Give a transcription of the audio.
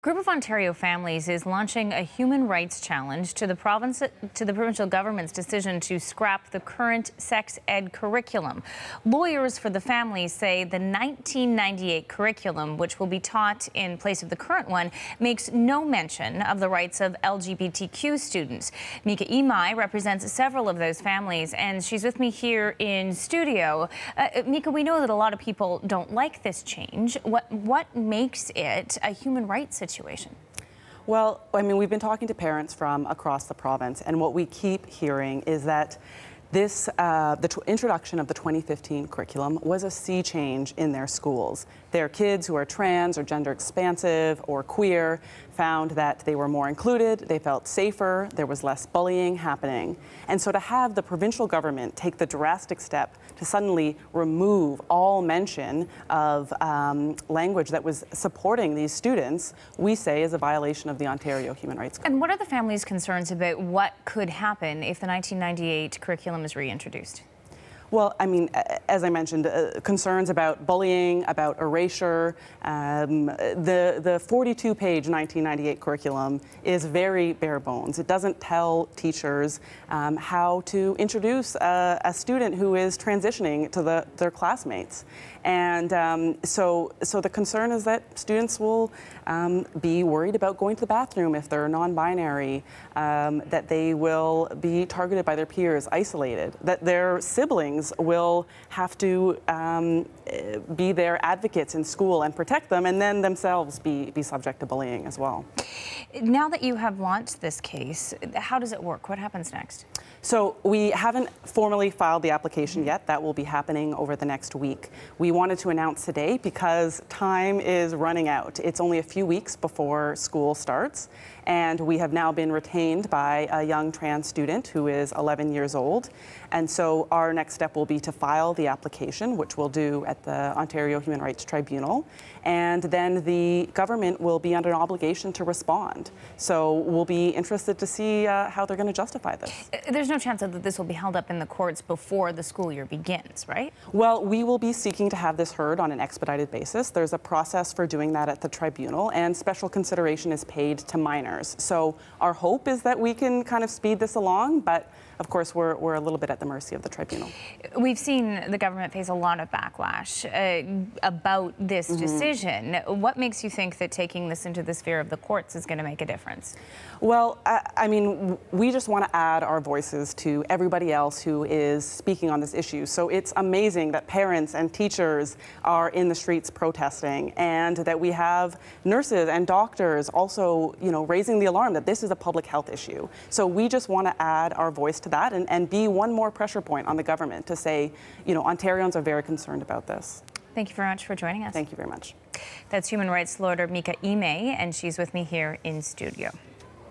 A group of Ontario families is launching a human rights challenge to the provincial government's decision to scrap the current sex ed curriculum. Lawyers for the families say the 1998 curriculum, which will be taught in place of the current one, makes no mention of the rights of LGBTQ students. Mika Imai represents several of those families, and she's with me here in studio. Mika, we know that a lot of people don't like this change. What makes it a human rights situation? Well, I mean, we've been talking to parents from across the province, and what we keep hearing is that this, the introduction of the 2015 curriculum was a sea change in their schools. Their kids who are trans or gender expansive or queer found that they were more included, they felt safer, there was less bullying happening. And so to have the provincial government take the drastic step to suddenly remove all mention of language that was supporting these students, we say is a violation of the Ontario Human Rights Code. And what are the families' concerns about what could happen if the 1998 curriculum is reintroduced? Well, I mean, as I mentioned, concerns about bullying, about erasure. The 42-page 1998 curriculum is very bare bones. It doesn't tell teachers how to introduce a student who is transitioning to their classmates. And so the concern is that students will be worried about going to the bathroom if they're non-binary, that they will be targeted by their peers, isolated, that their siblings will have to be their advocates in school and protect them, and then themselves be subject to bullying as well. Now that you have launched this case, how does it work? What happens next? So we haven't formally filed the application yet. That will be happening over the next week. We wanted to announce today because time is running out. It's only a few weeks before school starts, and we have now been retained by a young trans student who is 11 years old. And so our next step will be to file the application, which we'll do at the Ontario Human Rights Tribunal. And then the government will be under an obligation to respond. So we'll be interested to see how they're going to justify this. There's no chance that this will be held up in the courts before the school year begins, right? Well, we will be seeking to have this heard on an expedited basis. There's a process for doing that at the tribunal, and special consideration is paid to minors. So our hope is that we can kind of speed this along, but of course, we're a little bit at the mercy of the tribunal. We've seen the government face a lot of backlash about this decision. What makes you think that taking this into the sphere of the courts is going to make a difference? Well, I mean, we just want to add our voices to everybody else who is speaking on this issue. So it's amazing that parents and teachers are in the streets protesting, and that we have nurses and doctors also, you know, raising the alarm that this is a public health issue. So we just want to add our voice to that and be one more pressure point on the government to say, you know, Ontarians are very concerned about this. Thank you very much for joining us. Thank you very much. That's human rights lawyer Mika Imai, and she's with me here in studio.